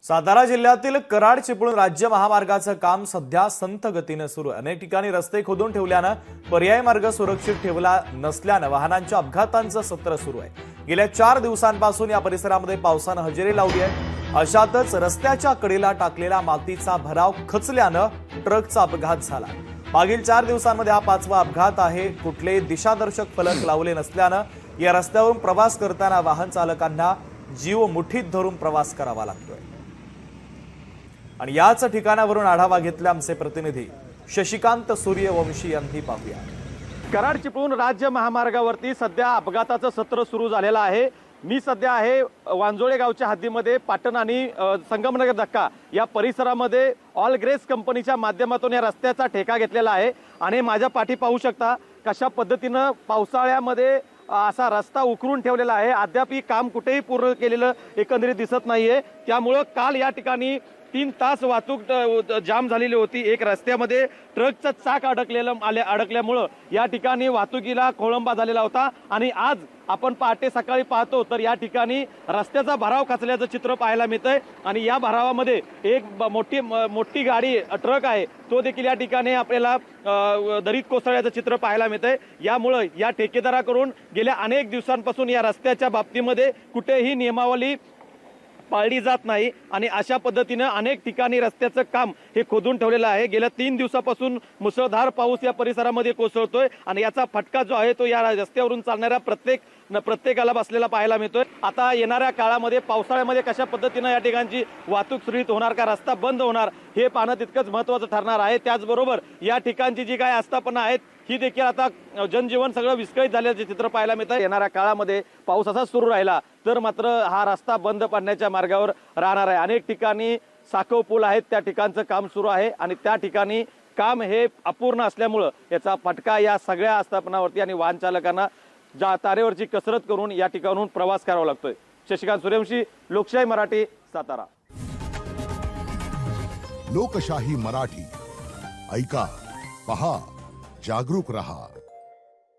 सातारा जिल्ह्यातील कराड चिपळूण राज्य महामार्गाचं काम सध्या संथ गतीने सुरू आहे। अनेक ठिकाणी रस्ते खोदून ठेवल्यानं पर्याय मार्ग सुरक्षित ठेवला नसल्यानं वाहनांच्या अपघातांचं सत्र सुरू आहे। गेल्या 4 दिवसांपासून या परिसरामध्ये पावसानं हजेरी लावली आहे। अशातच रस्त्याच्या कडेला टाकलेला मातीचा भराव खचल्यानं ट्रकचा अपघात झाला। मागील 4 दिवसांमध्ये हा 5वा अपघात आहे। कुठले दिशादर्शक फलक लावले नसल्यानं या रस्त्यावरून प्रवास करताना वाहन चालकांना जीव मुठीत धरून प्रवास करावा लागतोय। आणि याच ठिकाणावरून आढावा घेतला आमचे प्रतिनिधी शशिकांत सूर्यवंशी यांनी। पाहूया। कराड चिपळूण राज्य महामार्गावरती सध्या अपघाताचं सत्र सुरू झालेलं आहे। मी सध्या आहे वांजोळे गावच्या हद्दीमध्ये पाटण आणि संगमनगर धक्का या परिसरामध्ये ऑल ग्रेस कंपनीच्या माध्यमातून या रस्त्याचा ठेका घेतलेला आहे। आणि माझ्या पाठी पाहू शकता कशा पद्धतीनं पावसाळ्यामध्ये असा रस्ता उकरून ठेवलेला आहे। अद्याप काम कुठेही पूर्ण केलेलं एकंदरीत दिसत नाहीये। त्यामुळे काल या ठिकाणी 3 तास वाहतूक जाम झालेली होती। एक रस्त्यामध्ये ट्रकचं चाक अडकल्यामुळं या ठिकाणी वाहतुकीला खोळंबा झालेला होता। आणि आज आपण पहाटे सकाळी पाहतो तर या ठिकाणी रस्त्याचा भराव खचल्याचं चित्र पाहायला मिळतंय। आणि या भरावामध्ये एक मोठी गाडी ट्रक आहे तो देखील या ठिकाणी आपल्याला दरीत कोसळल्याचं चित्र पाहायला मिळतंय। यामुळे या ठेकेदाराकडून गेल्या अनेक दिवसांपासून या रस्त्याच्या बाबतीमध्ये कुठेही नियमावली पाळली जात नाही। आणि अशा पद्धतीने अनेक ठिकाणी रस्त्याचं काम हे खोदून ठेवलेलं आहे। गेल्या 3 दिवसापासून मुसळधार पाऊस या परिसरामध्ये कोसळतोय आणि याचा फटका जो आहे तो या रस्त्यावरून चालणाऱ्या प्रत्येकाला बसलेला पाहायला मिळतोय। आता येणाऱ्या काळामध्ये पावसाळ्यामध्ये कशा पद्धतीने या ठिकाणची वाहतूक सुरळीत होणार का रस्ता बंद होणार हे पाहणं तितकंच महत्त्वाचं ठरणार आहे। त्याचबरोबर या ठिकाणची जी काय आस्थापना आहेत ही देखील आता जनजीवन सगळं विस्कळीत झाल्याचे चित्र पाहायला मिळतं। येणाऱ्या काळामध्ये पाऊस असा सुरू राहिला तर मात्र हा रस्ता बंद पडण्याच्या मार्गावर राहणार आहे। अनेक ठिकाणी साखव पूल आहेत त्या ठिकाणचं काम सुरू आहे आणि त्या ठिकाणी काम हे अपूर्ण असल्यामुळं याचा फटका या सगळ्या आस्थापनावरती आणि वाहन चालकांना तारेवरची कसरत करून या ठिकाणून प्रवास करावा लागतोय। शशिकांत सूर्यवंशी, लोकशाही मराठी, सातारा। लोकशाही मराठी ऐका, पहा, जागरूक रहा।